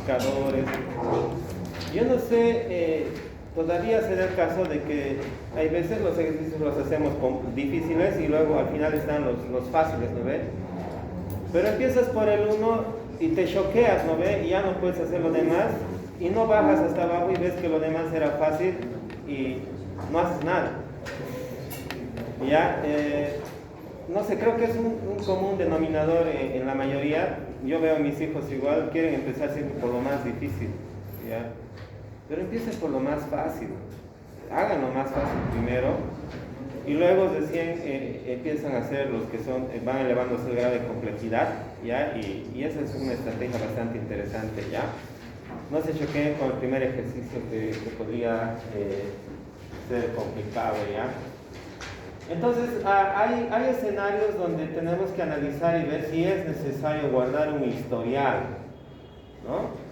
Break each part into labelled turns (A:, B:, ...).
A: identificadores. Yo no sé, todavía se da el caso de que hay veces los ejercicios los hacemos difíciles y luego al final están los fáciles, ¿no ve? Pero empiezas por el uno y te choqueas, ¿no ve? Y ya no puedes hacer lo demás y no bajas hasta abajo y ves que lo demás era fácil y no haces nada. Ya, no sé, creo que es un común denominador en la mayoría. Yo veo a mis hijos igual, quieren empezar siempre por lo más difícil, ¿ya? Pero empiecen por lo más fácil, hagan lo más fácil primero y luego recién empiezan a hacer los que son, van elevándose el grado de complejidad, ¿ya? Y esa es una estrategia bastante interesante, ¿ya? No se choqueen con el primer ejercicio que podría ser complicado, ¿ya? Entonces, hay escenarios donde tenemos que analizar y ver si es necesario guardar un historial, ¿no?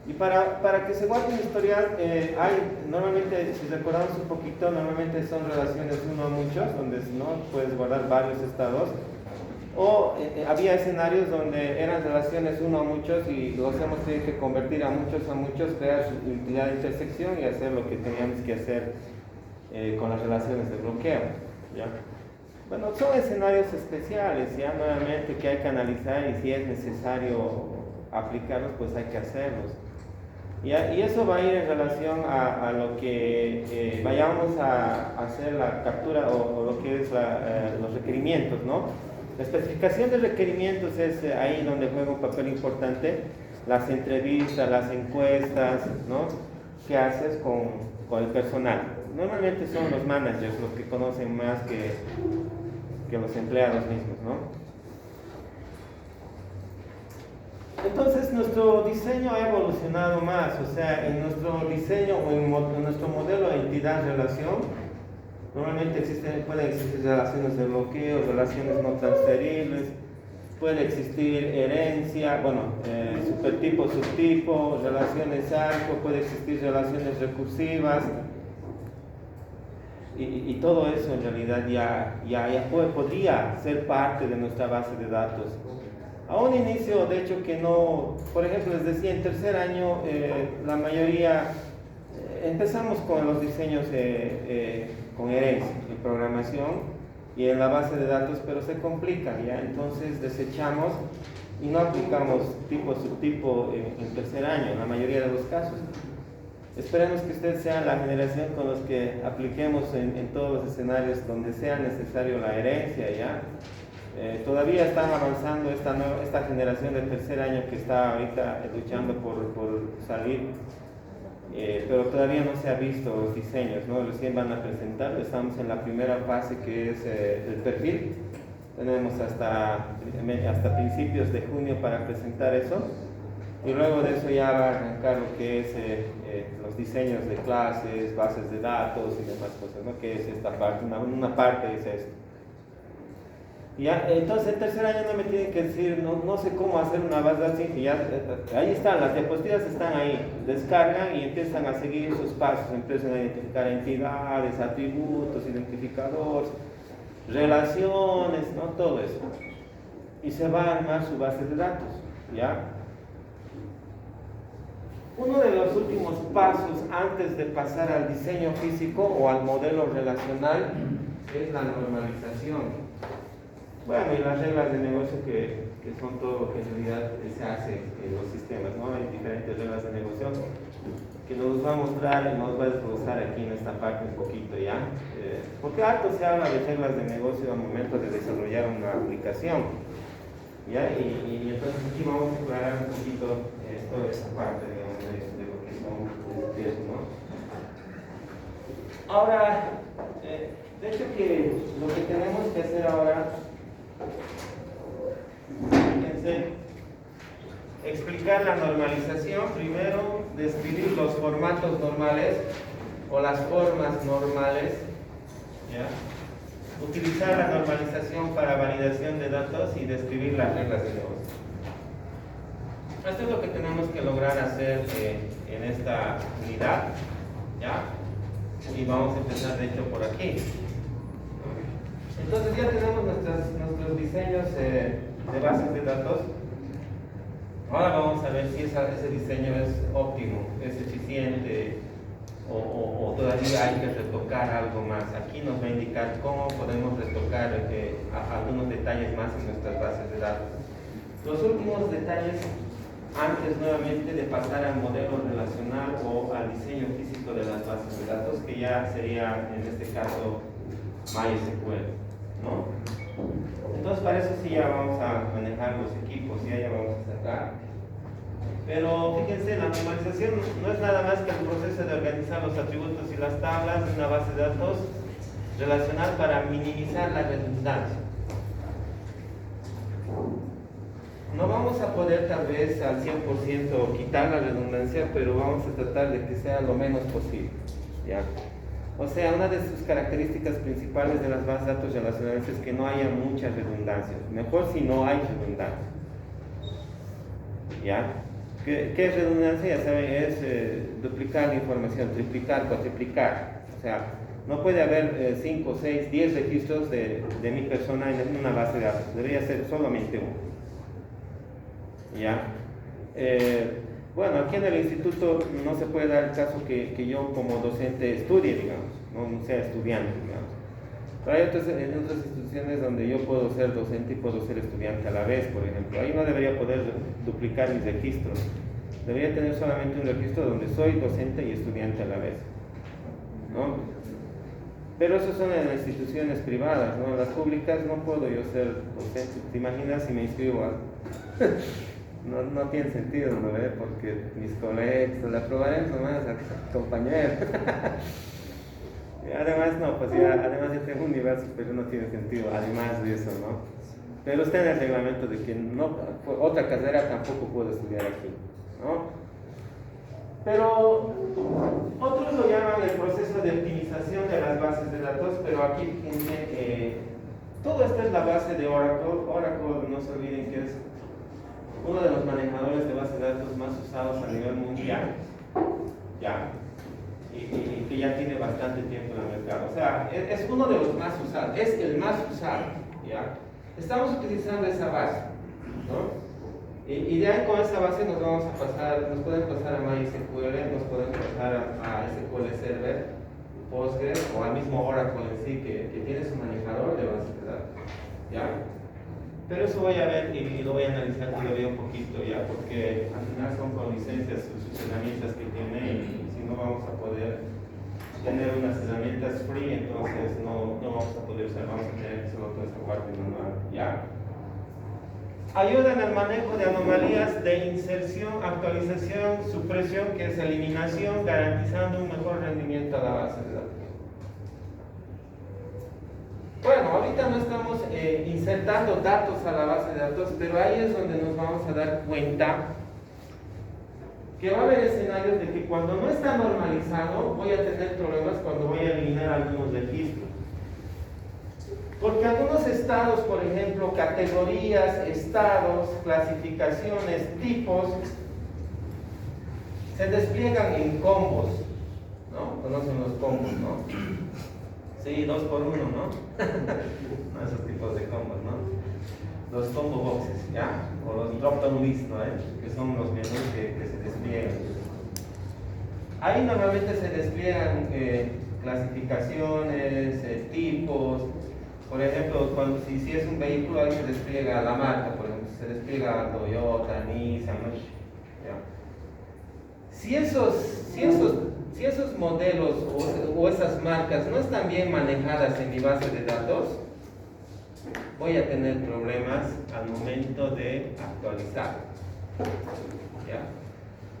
A: Y para que se guarde un historial, normalmente, si recordamos un poquito, normalmente son relaciones uno a muchos, donde no puedes guardar varios estados. O había escenarios donde eran relaciones uno a muchos y los hemos tenido que convertir a muchos, crear su utilidad de intersección y hacer lo que teníamos que hacer con las relaciones de bloqueo, ¿ya? Bueno, son escenarios especiales, ya nuevamente que hay que analizar y si es necesario aplicarlos, pues hay que hacerlos. ¿Ya? Y eso va a ir en relación a lo que vayamos a hacer la captura o lo que es los requerimientos, ¿no? La especificación de requerimientos es ahí donde juega un papel importante, las entrevistas, las encuestas, ¿no? ¿Qué haces con el personal? Normalmente son los managers los que conocen más que los empleados mismos, ¿no? Entonces nuestro diseño ha evolucionado más, o sea, en nuestro diseño o en nuestro modelo de entidad-relación, normalmente pueden existir relaciones de bloqueo, relaciones no transferibles, puede existir herencia, bueno, supertipo, subtipo, relaciones arco, puede existir relaciones recursivas, y todo eso en realidad ya podría ser parte de nuestra base de datos. A un inicio, de hecho, que no, por ejemplo, les decía, en tercer año, la mayoría, empezamos con los diseños con herencia y programación y en la base de datos, pero se complica, ¿ya? Entonces desechamos y no aplicamos tipo, subtipo en tercer año, en la mayoría de los casos. Esperemos que ustedes sean la generación con los que apliquemos en todos los escenarios donde sea necesario la herencia, ¿ya? Todavía están avanzando esta generación de tercer año que está ahorita luchando por salir, pero todavía no se ha visto los diseños, ¿no? Recién van a presentar, estamos en la primera fase que es el perfil, tenemos hasta principios de junio para presentar eso, y luego de eso ya va a arrancar lo que es los diseños de clases, bases de datos y demás cosas, ¿no? Que es esta parte, una parte es esto. ¿Ya? Entonces en tercer año no me tienen que decir, no sé cómo hacer una base de datos, que ya, ahí están, las diapositivas están ahí, descargan y empiezan a seguir esos pasos, empiezan a identificar entidades, atributos, identificadores, relaciones, ¿no? Todo eso. Y se va a armar su base de datos, ¿ya? Uno de los últimos pasos antes de pasar al diseño físico o al modelo relacional es la normalización. Bueno, y las reglas de negocio que son todo lo que en realidad se hace en los sistemas, ¿no? Hay diferentes reglas de negocio que nos va a mostrar y nos va a desglosar aquí en esta parte un poquito, ¿ya? Porque harto se habla de reglas de negocio al momento de desarrollar una aplicación, ¿ya? Y entonces aquí vamos a aclarar un poquito toda esta parte, digamos, de lo que son ustedes, ¿no? Ahora, de hecho que lo que tenemos que hacer ahora, fíjense, explicar la normalización, primero describir los formatos normales o las formas normales, ¿ya? Utilizar la normalización para validación de datos y describir las reglas de negocio. Esto es lo que tenemos que lograr hacer en esta unidad, ¿ya? Y vamos a empezar de hecho por aquí. Entonces ya tenemos nuestros diseños de bases de datos. Ahora vamos a ver si ese diseño es óptimo, es eficiente o todavía hay que retocar algo más. Aquí nos va a indicar cómo podemos retocar algunos detalles más en nuestras bases de datos. Los últimos detalles, antes nuevamente de pasar al modelo relacional o al diseño físico de las bases de datos, que ya sería en este caso MySQL, ¿no? Entonces para eso sí ya vamos a manejar los equipos, ya vamos a sacar. Pero fíjense, la normalización no es nada más que el proceso de organizar los atributos y las tablas de una base de datos relacional para minimizar la redundancia. No vamos a poder tal vez al 100% quitar la redundancia, pero vamos a tratar de que sea lo menos posible, ¿ya? O sea, una de sus características principales de las bases de datos relacionales es que no haya mucha redundancia. Mejor si no hay redundancia, ¿ya? ¿Qué es redundancia? Ya saben, es duplicar la información, triplicar, cuatriplicar. O sea, no puede haber 5, 6, 10 registros de mi persona en una base de datos. Debería ser solamente uno. ¿Ya? Bueno, aquí en el instituto no se puede dar el caso que yo como docente estudie, digamos, no sea estudiante, digamos. Pero hay en otras instituciones donde yo puedo ser docente y puedo ser estudiante a la vez, por ejemplo. Ahí no debería poder duplicar mis registros. Debería tener solamente un registro donde soy docente y estudiante a la vez, ¿no? Pero eso son en las instituciones privadas, ¿no? En las públicas no puedo yo ser docente. ¿Te imaginas si me inscribo a... No tiene sentido, ¿no? Porque mis colegas la aprobarán nomás a compañeros. Además, no, pues ya, además yo tengo un nivel superior, no tiene sentido, además de eso, ¿no? Pero está en el reglamento de que no, otra carrera tampoco puedo estudiar aquí, ¿no? Pero otros lo llaman el proceso de optimización de las bases de datos, pero aquí fíjense, todo esto es la base de Oracle. Oracle, no se olviden que es uno de los manejadores de bases de datos más usados a nivel mundial, ya, y que ya tiene bastante tiempo en el mercado. O sea, es uno de los más usados, es el más usado, ya. Estamos utilizando esa base, ¿no? Y de ahí con esa base nos vamos a pasar, nos pueden pasar a MySQL, nos pueden pasar a SQL Server, Postgres o al mismo Oracle en sí, que tiene su manejador de bases de datos, ¿ya? Pero eso voy a ver y lo voy a analizar y lo veo un poquito ya, porque al final son con licencias sus herramientas que tiene y si no vamos a poder tener unas herramientas free, entonces no vamos a poder usar, vamos a tener que solo todo esta parte manual, ¿ya? Ayuda en el manejo de anomalías de inserción, actualización, supresión, que es eliminación, garantizando un mejor rendimiento a la base de datos. Bueno, ahorita no estamos insertando datos a la base de datos, pero ahí es donde nos vamos a dar cuenta que va a haber escenarios de que cuando no está normalizado voy a tener problemas cuando voy a eliminar algunos registros. Porque algunos estados, por ejemplo, categorías, estados, clasificaciones, tipos, se despliegan en combos, ¿no? Conocen los combos, ¿no? Sí, 2 por 1, ¿no? Esos tipos de combos, ¿no? Los combo boxes, ¿ya? O los drop-down list, ¿no? Que son los menús que se despliegan. Ahí normalmente se despliegan clasificaciones, tipos. Por ejemplo, si es un vehículo, ahí se despliega la marca, por ejemplo, se despliega Toyota, Nissan, ¿no? ¿Ya? Si esos modelos o esas marcas no están bien manejadas en mi base de datos, voy a tener problemas al momento de actualizar, ¿ya?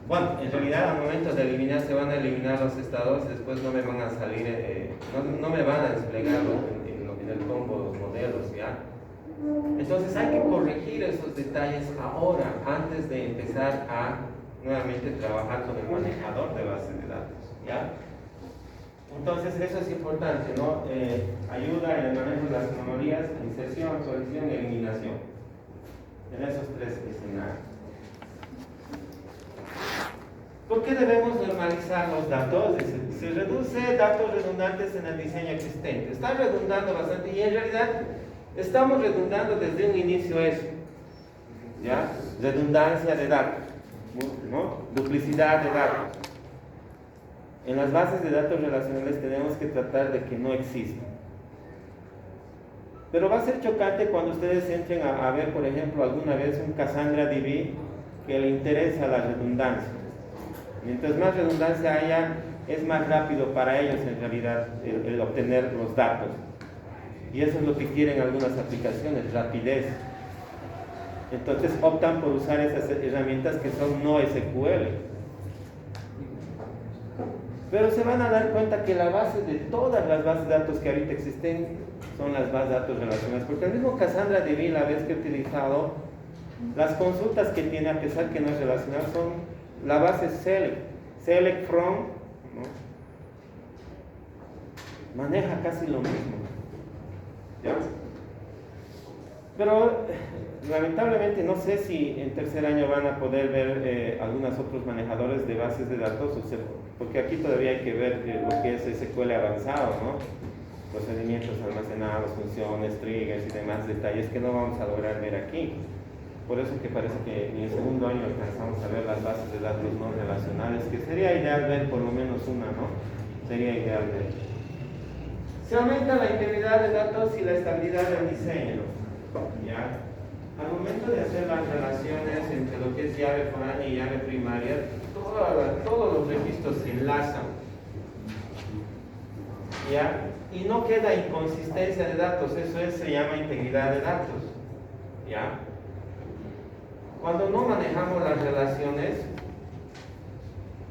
A: Bueno, en realidad al momento de eliminar se van a eliminar los estados, después no me van a salir, no me van a desplegar en el combo los modelos, ¿ya? Entonces hay que corregir esos detalles ahora, antes de empezar a nuevamente trabajar con el manejador de bases de datos, ¿ya? Entonces eso es importante, ¿no? Ayuda en el manejo de las anomalías, inserción, actualización y eliminación, en esos 3 escenarios. ¿Por qué debemos normalizar los datos? Se reduce datos redundantes en el diseño existente. Está redundando bastante y en realidad estamos redundando desde un inicio eso, ¿ya? redundancia de datos, ¿no? Duplicidad de datos. En las bases de datos relacionales tenemos que tratar de que no exista. Pero va a ser chocante cuando ustedes entren a ver, por ejemplo, alguna vez un Cassandra DB que le interesa la redundancia. Mientras más redundancia haya, es más rápido para ellos en realidad el obtener los datos. Y eso es lo que quieren algunas aplicaciones, rapidez. Entonces optan por usar esas herramientas que son no SQL. Pero se van a dar cuenta que la base de todas las bases de datos que ahorita existen son las bases de datos relacionales. Porque el mismo Cassandra DB, la vez que he utilizado, las consultas que tiene, a pesar que no es relacional, son la base select from, ¿no? Maneja casi lo mismo, ¿ya? Pero lamentablemente no sé si en tercer año van a poder ver algunos otros manejadores de bases de datos, porque aquí todavía hay que ver lo que es SQL avanzado, ¿no? Procedimientos almacenados, funciones, triggers y demás detalles que no vamos a lograr ver aquí. Por eso que parece que en el segundo año alcanzamos a ver las bases de datos no relacionales, que sería ideal ver por lo menos una, ¿no? Sería ideal ver. Se aumenta la integridad de datos y la estabilidad del diseño, ¿ya? Al momento de hacer las relaciones entre lo que es llave foránea y llave primaria, todos los registros se enlazan, ¿ya? Y no queda inconsistencia de datos, se llama integridad de datos, ¿ya? Cuando no manejamos las relaciones,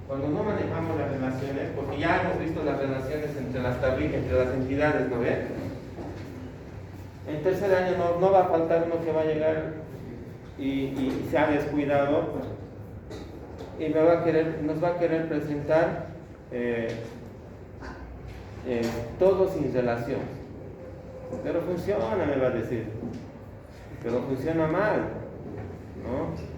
A: porque ya hemos visto las relaciones entre las tablitas, entre las entidades, ¿no ven? En tercer año no va a faltar uno que va a llegar y se ha descuidado y nos va a querer presentar todo sin relación. Pero funciona, me va a decir. Pero funciona mal, ¿no?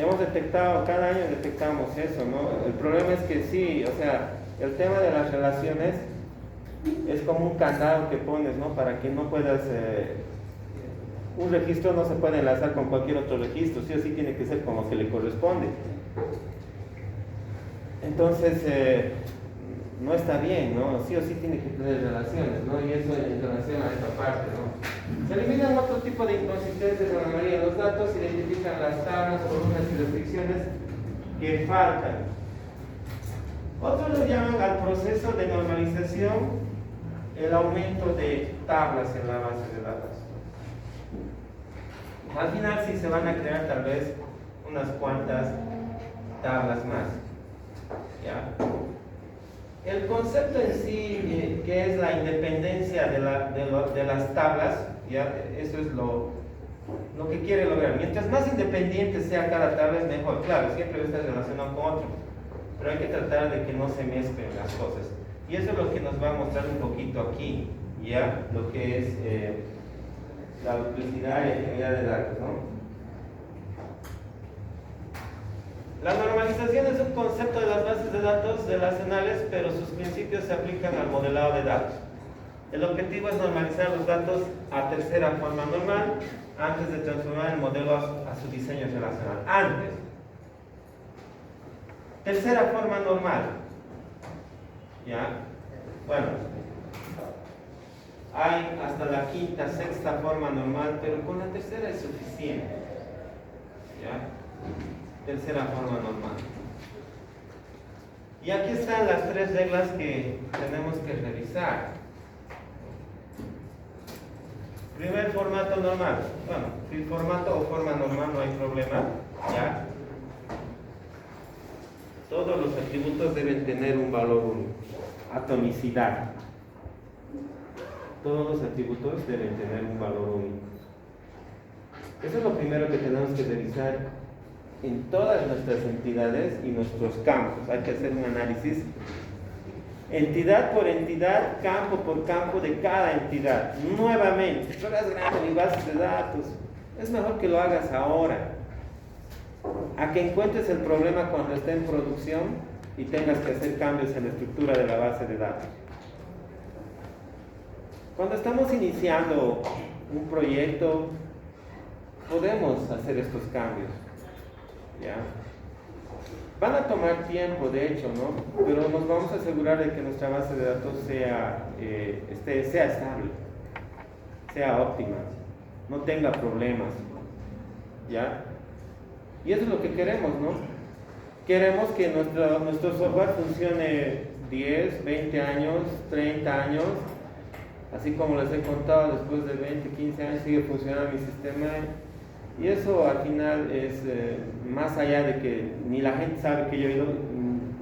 A: Hemos detectado, cada año detectamos eso, ¿no? El problema es que sí, o sea, el tema de las relaciones es como un candado que pones, ¿no? Para que no puedas... un registro no se puede enlazar con cualquier otro registro, sí o sí tiene que ser como que le corresponde. Entonces, no está bien, ¿no? Sí o sí tiene que tener relaciones, ¿no? Y eso en relación a esta parte, ¿no? Se eliminan otro tipo de inconsistencias en la mayoría de los datos, se identifican las tablas, columnas y restricciones que faltan. Otros lo llaman al proceso de normalización el aumento de tablas en la base de datos. Al final sí se van a crear tal vez unas cuantas tablas más, ¿ya? El concepto en sí, que es la independencia de las tablas, ¿ya? Eso es lo que quiere lograr. Mientras más independiente sea cada tabla es mejor. Claro, siempre está relacionado con otro, pero hay que tratar de que no se mezclen las cosas. Y eso es lo que nos va a mostrar un poquito aquí, ¿ya? Lo que es la duplicidad y integridad de datos, ¿no? La normalización es un concepto de las bases de datos relacionales, pero sus principios se aplican al modelado de datos. El objetivo es normalizar los datos a tercera forma normal antes de transformar el modelo a su diseño relacional. Antes. Tercera forma normal. ¿Ya? Bueno. Hay hasta la quinta, sexta forma normal, pero con la tercera es suficiente. ¿Ya? Tercera forma normal. Y aquí están las tres reglas que tenemos que revisar. Primer formato normal. Bueno, si formato o forma normal no hay problema, ¿ya? Todos los atributos deben tener un valor único. Atomicidad. Todos los atributos deben tener un valor único. Eso es lo primero que tenemos que revisar en todas nuestras entidades y nuestros campos. Hay que hacer un análisis entidad por entidad, campo por campo de cada entidad. Nuevamente, tú eres grande en bases de datos, es mejor que lo hagas ahora, a que encuentres el problema cuando esté en producción y tengas que hacer cambios en la estructura de la base de datos. Cuando estamos iniciando un proyecto, podemos hacer estos cambios. ¿ya? Van a tomar tiempo, de hecho, ¿no? Pero nos vamos a asegurar de que nuestra base de datos sea estable, sea óptima, no tenga problemas, ¿ya? Y eso es lo que queremos, ¿no? Queremos que nuestro software funcione 10, 20 años, 30 años, así como les he contado, después de 20, 15 años sigue funcionando mi sistema. Y eso al final es más allá de que ni la gente sabe que yo he ido,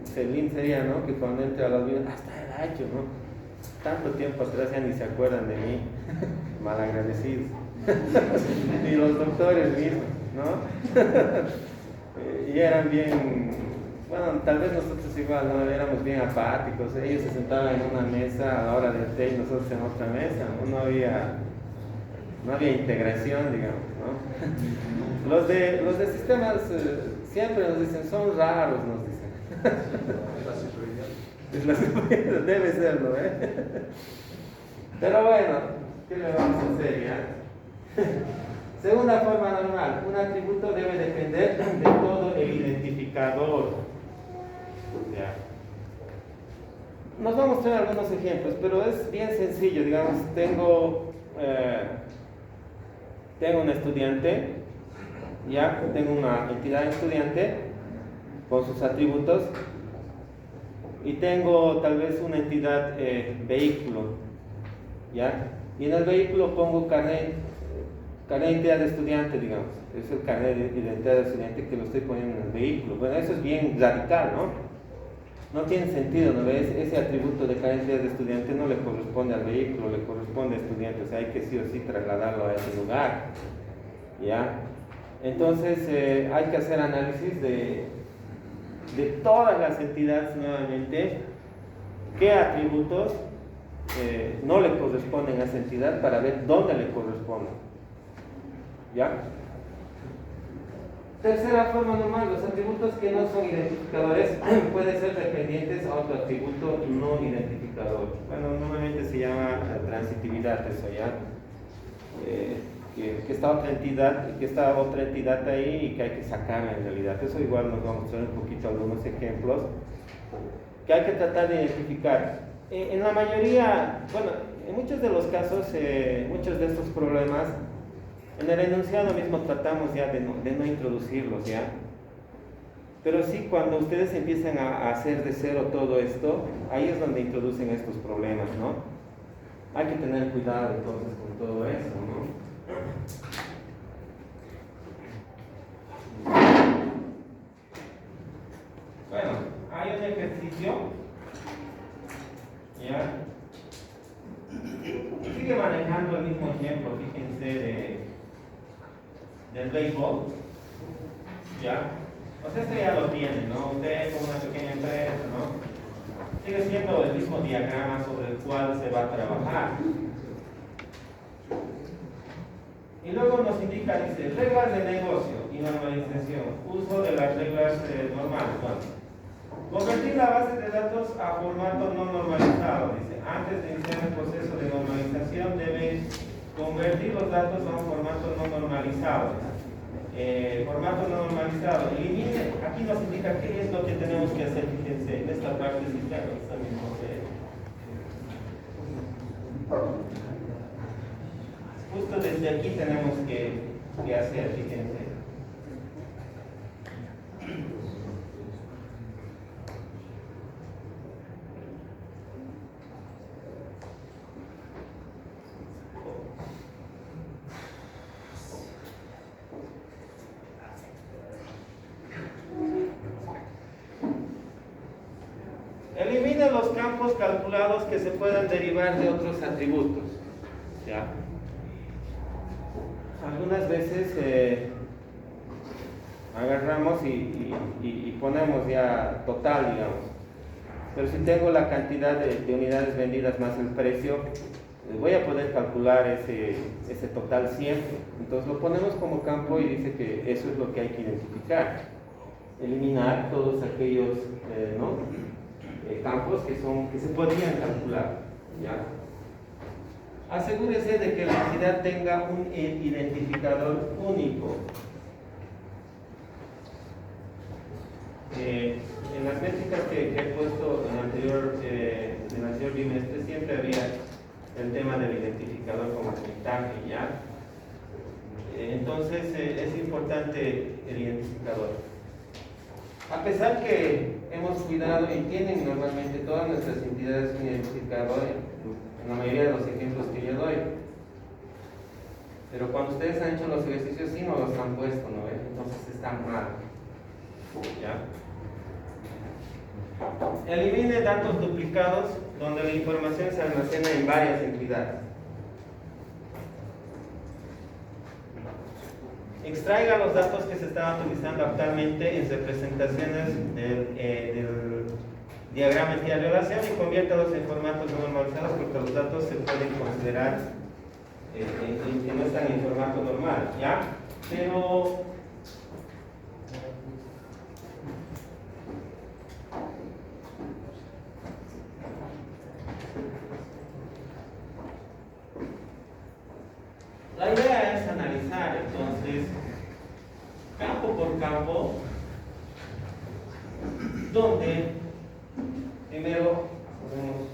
A: Celine sería, ¿no? Que cuando entre a las vidas, hasta el hecho, ¿no? Tanto tiempo atrás ya ni se acuerdan de mí, malagradecidos. Y los doctores mismos, ¿no? Y eran bien, bueno, tal vez nosotros igual, ¿no? Éramos bien apáticos, ellos se sentaban en una mesa a la hora del té y nosotros en otra mesa, ¿no? No había integración, digamos, ¿no? Los de sistemas siempre nos dicen, son raros, nos dicen. Es la seguridad, debe serlo, ¿eh? Pero bueno, ¿qué le vamos a hacer, ya? Segunda forma normal, un atributo debe depender de todo el identificador. ¿Ya? Nos va a mostrar algunos ejemplos, pero es bien sencillo, digamos, tengo un estudiante, ya tengo una entidad estudiante con sus atributos y tengo tal vez una entidad vehículo, ya, y en el vehículo pongo carnet de identidad de estudiante, digamos, es el carnet de identidad de estudiante que lo estoy poniendo en el vehículo. Bueno, eso es bien radical, ¿no? No tiene sentido, ¿no ves? Ese atributo de carnet de estudiante no le corresponde al vehículo, le corresponde al estudiante, o sea, hay que sí o sí trasladarlo a ese lugar, ¿ya? Entonces, hay que hacer análisis de todas las entidades nuevamente, qué atributos no le corresponden a esa entidad para ver dónde le corresponden, ¿ya? Tercera forma normal, los atributos que no son identificadores pueden ser dependientes a otro atributo no identificador. Bueno, normalmente se llama transitividad, eso ya. Que está otra entidad ahí y que hay que sacar en realidad. Eso igual nos va a mostrar un poquito algunos ejemplos que hay que tratar de identificar. En la mayoría, bueno, en muchos de los casos, muchos de estos problemas, en el enunciado mismo tratamos ya de no introducirlos, ¿ya? Pero sí, cuando ustedes empiezan a hacer de cero todo esto, ahí es donde introducen estos problemas, ¿no? Hay que tener cuidado entonces con todo eso, ¿no? Bueno, hay un ejercicio, ¿ya? Sigue manejando el mismo ejemplo, fíjense, del béisbol, ¿ya? O sea, esto ya lo tienen, ¿no? Ustedes como una pequeña empresa, ¿no? Sigue siendo el mismo diagrama sobre el cual se va a trabajar. Y luego nos indica, dice, reglas de negocio y normalización, uso de las reglas normales. Bueno, convertir la base de datos a formato no normalizado, dice, antes de iniciar el proceso de normalización debe convertir los datos a un formato no normalizado. Formato no normalizado, elimine, aquí nos indica qué es lo que tenemos que hacer, fíjense, en esta parte está mismo. Justo desde aquí tenemos que hacer, fíjense. Elimina los campos calculados que se puedan derivar de otros atributos, ¿ya? Algunas veces agarramos y ponemos ya total, digamos. Pero si tengo la cantidad de unidades vendidas más el precio, voy a poder calcular ese total siempre. Entonces lo ponemos como campo y dice que eso es lo que hay que identificar. Eliminar todos aquellos campos que se podrían calcular, ¿ya? Asegúrese de que la entidad tenga un identificador único. En las métricas que he puesto en el anterior bimestre siempre había el tema del identificador como puntaje, ¿ya? Entonces es importante el identificador. A pesar que hemos cuidado y tienen normalmente todas nuestras entidades un identificador en la mayoría de los ejemplos que yo doy, pero cuando ustedes han hecho los ejercicios sí no los han puesto, ¿no? Entonces están mal, ¿ya? Elimine datos duplicados donde la información se almacena en varias entidades. Extraiga los datos que se están utilizando actualmente en representaciones del diagrama entidad relación y conviértalos en formatos no normalizados, porque los datos se pueden considerar que no están en formato normal, ¿ya? Pero la idea es analizar entonces campo por campo, donde primero podemos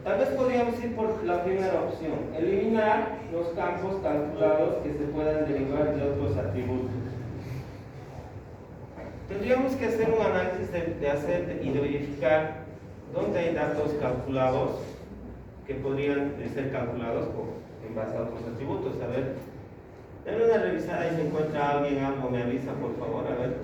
A: tal vez podríamos ir por la primera opción, eliminar los campos calculados que se puedan derivar de otros atributos. Tendríamos que hacer un análisis de hacer y de verificar dónde hay datos calculados que podrían ser calculados en base a otros atributos. A ver, denle una revisada y si encuentra alguien algo, me avisa por favor, a ver.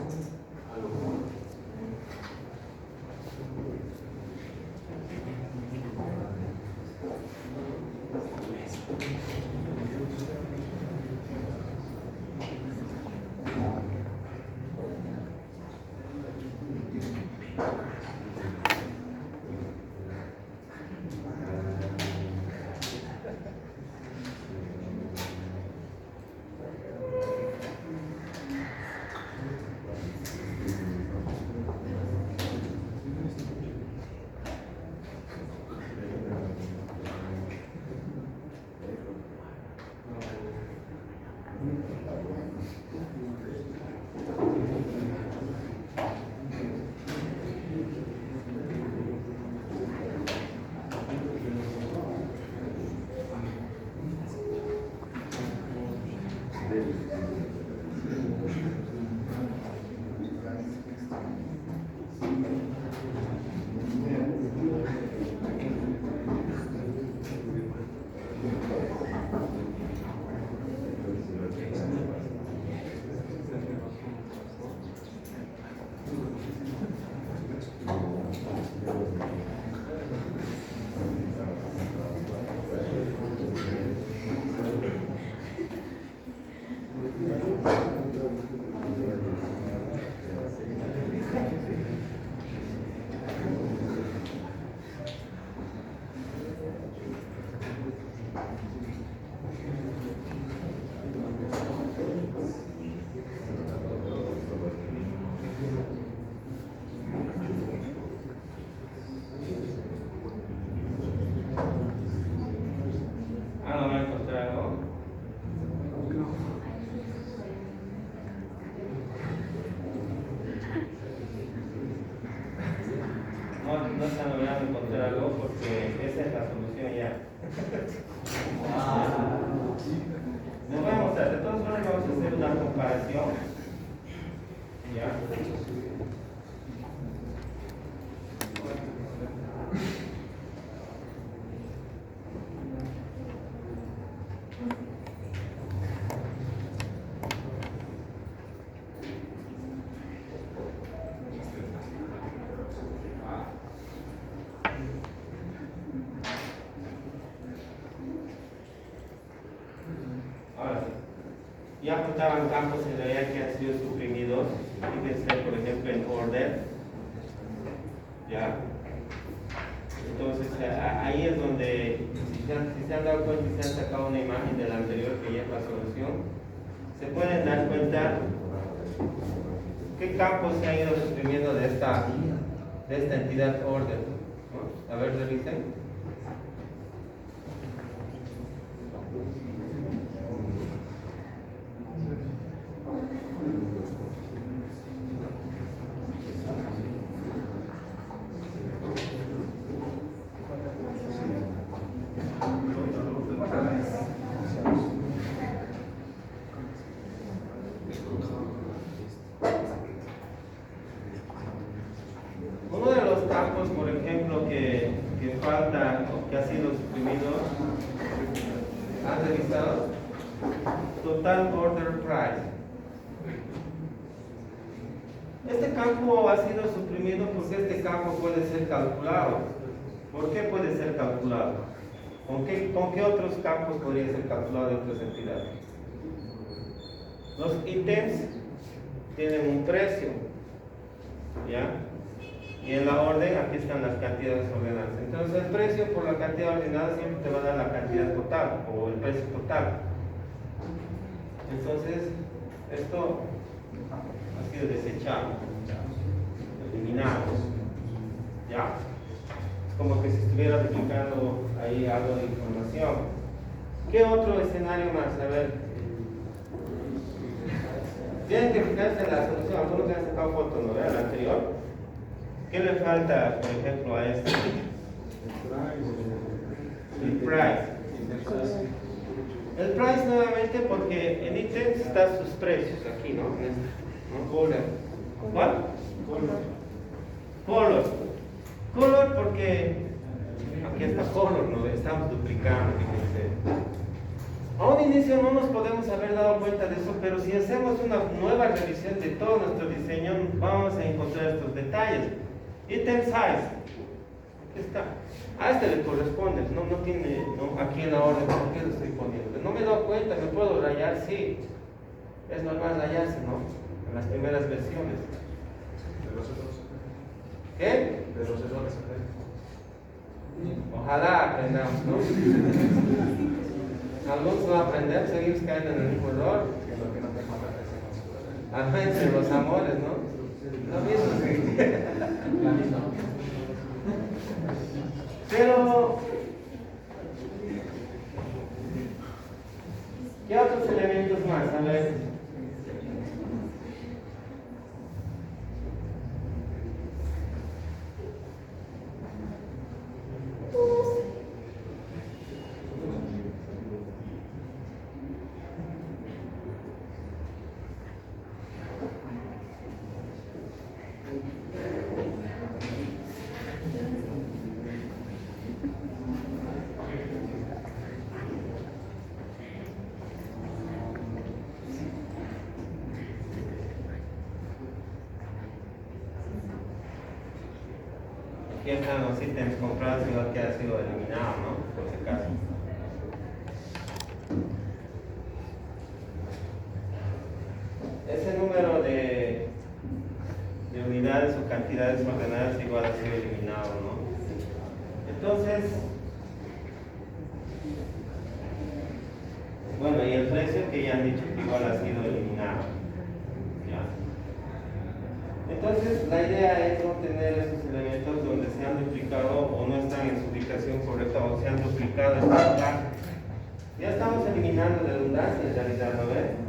A: No están logrando encontrar algo porque esa es la solución ya. Les voy a mostrar, de todas formas vamos a hacer una comparación. ¿Ya? Ya apuntaban campos en realidad que han sido suprimidos. Fíjense, por ejemplo, en order. ¿Ya? Entonces, ahí es donde, si se han dado cuenta y se han sacado una imagen de la anterior que ya es la solución, se pueden dar cuenta qué campos se han ido suprimiendo de esta entidad order, ¿no? A ver, revisen. suprimido. ¿Han revisado? Total Order Price. Este campo ha sido suprimido porque este campo puede ser calculado. ¿Por qué puede ser calculado? ¿Con qué otros campos podría ser calculado de otras entidades? Los ítems tienen un precio, ¿ya? Y en la orden, aquí están las cantidades ordenadas. Entonces el precio por la cantidad ordenada siempre te va a dar la cantidad total, o el precio total. Entonces, esto ha sido desechado, eliminado, ¿ya? Es como que se estuviera duplicando ahí algo de información. ¿Qué otro escenario más? A ver. Tienen que fijarse en la solución. Algunos ya han sacado fotos, ¿no? ¿Vean la anterior? ¿Qué le falta, por ejemplo, a este? El price. El price nuevamente porque en ítems están sus precios aquí, ¿no? En este, ¿no? Color. ¿Cuál? Color. Color porque aquí está color, ¿no? Estamos duplicando, fíjense. A un inicio no nos podemos haber dado cuenta de eso, pero si hacemos una nueva revisión de todo nuestro diseño, vamos a encontrar estos detalles. Item size. Aquí está. A este le corresponde, no tiene, no, aquí en la orden, ¿por qué lo estoy poniendo? No me he dado cuenta, ¿me puedo rayar? Sí. Es normal rayarse, ¿no? En las primeras versiones.
B: De los errores.
A: ¿Qué?
B: De los errores.
A: Ojalá aprendamos, ¿no? Algunos no aprender, seguimos cayendo en el mismo error. Entre los amores, ¿no? Lo mismo. Pero, ¿qué otros elementos más? A ver. Aquí están los ítems comprados y lo que ha sido eliminado, ¿no? Por si acaso. Ese número de unidades o cantidades ordenadas igual ha sido eliminado, ¿no? Entonces, bueno, y el precio que ya han dicho que igual ha sido eliminado. ¿Ya? Entonces, la idea es no tener esos elementos donde se han duplicado o no están en su ubicación correcta o se han duplicado en esta parte. Ya estamos eliminando redundancia en realidad, ¿no ven?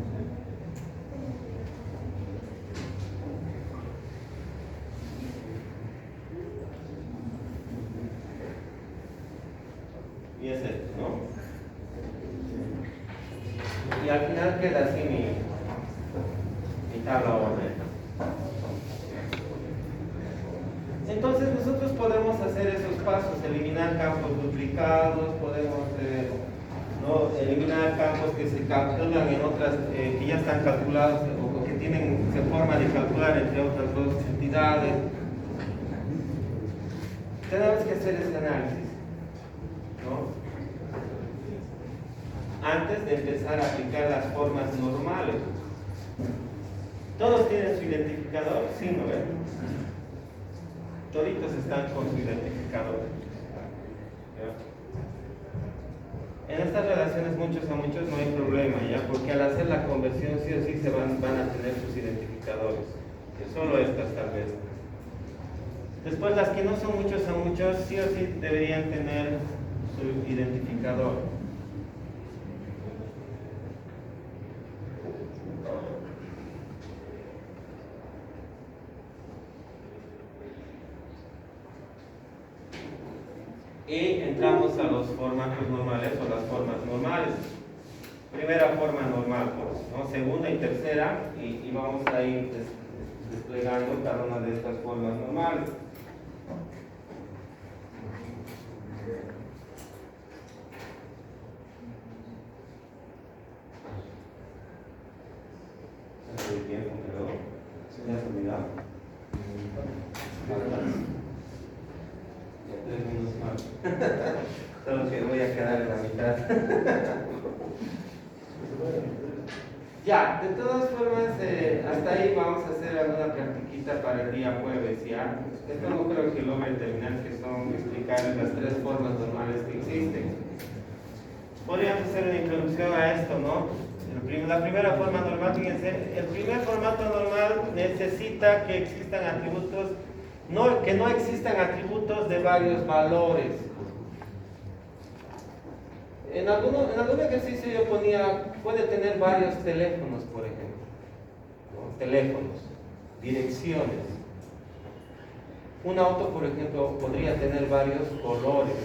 A: Y es esto, ¿no? Y al final queda así mi tabla orden. Entonces nosotros podemos hacer esos pasos, eliminar campos duplicados, podemos ¿no? eliminar campos que se calculan en otras, que ya están calculados o que tienen forma de calcular entre otras dos entidades. Tenemos que hacer ese análisis, ¿no? Antes de empezar a aplicar las formas normales. ¿Todos tienen su identificador? Sí, ¿no ven? Toditos están con su identificador. ¿Ya? En estas relaciones muchos a muchos no hay problema, ¿ya? Porque al hacer la conversión sí o sí se van a tener sus identificadores. Que solo estas tal vez. Después las que no son muchos a muchos sí o sí deberían tener su identificador. Y entramos a los formatos normales o las formas normales. Primera forma normal, pues, ¿no? Segunda y tercera, y vamos a ir desplegando cada una de estas formas normales. quedar en la mitad. Ya, de todas formas, hasta ahí vamos a hacer alguna practiquita para el día jueves, ¿ya? Esto no creo que logre terminar, que son explicar las tres formas normales que existen. Podríamos hacer una introducción a esto, ¿no? La primera forma normal, fíjense, el primer formato normal necesita que existan atributos, que no existan atributos de varios valores. En algún ejercicio yo ponía, puede tener varios teléfonos, por ejemplo, ¿no? Teléfonos, direcciones. Un auto, por ejemplo, podría tener varios colores.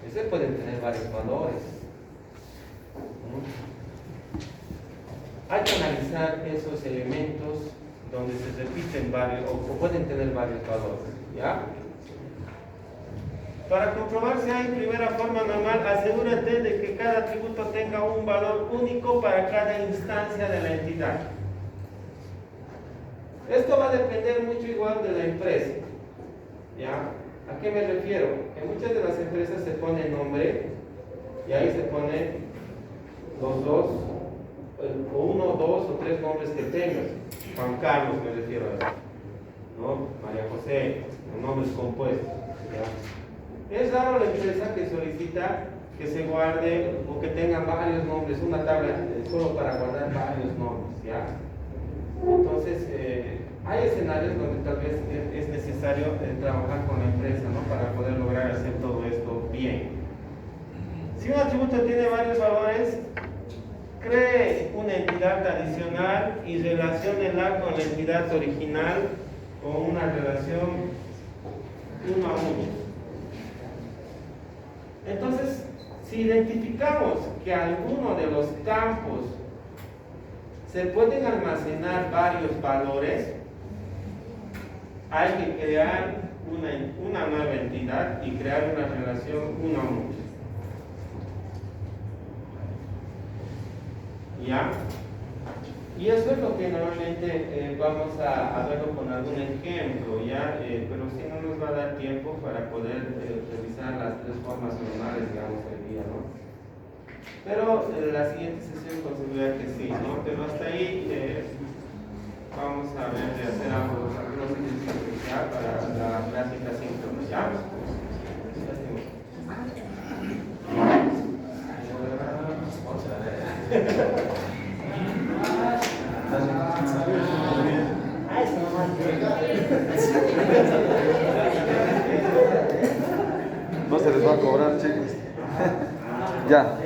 A: Ese puede tener varios valores. Hay que analizar esos elementos donde se repiten varios o pueden tener varios valores, ¿ya? Para comprobar si hay primera forma normal, asegúrate de que cada atributo tenga un valor único para cada instancia de la entidad. Esto va a depender mucho igual de la empresa, ¿ya? ¿A qué me refiero? En muchas de las empresas se pone nombre y ahí se pone los dos, o uno, dos o tres nombres que tengas. Juan Carlos me refiero a eso, ¿no? María José, nombres compuestos, ¿ya? Es raro la empresa que solicita que se guarde o que tenga varios nombres, una tabla solo para guardar varios nombres, ¿ya? Entonces, hay escenarios donde tal vez es necesario trabajar con la empresa, ¿no? Para poder lograr hacer todo esto bien. Si un atributo tiene varios valores, cree una entidad adicional y relaciónela con la entidad original con una relación uno a uno. Entonces, si identificamos que alguno de los campos se pueden almacenar varios valores, hay que crear una nueva entidad y crear una relación uno a uno. ¿Ya? Y eso es lo que normalmente vamos a verlo con algún ejemplo, ¿ya? Pero si no nos va a dar tiempo para poder revisar las tres formas normales, digamos, del día, ¿no? Pero la siguiente sesión con seguridad que sí, ¿no? Pero hasta ahí vamos a ver de hacer algunos ejercicios ya para la práctica síncrona, ¿ya?
C: No se les va a cobrar, chicos. Ya.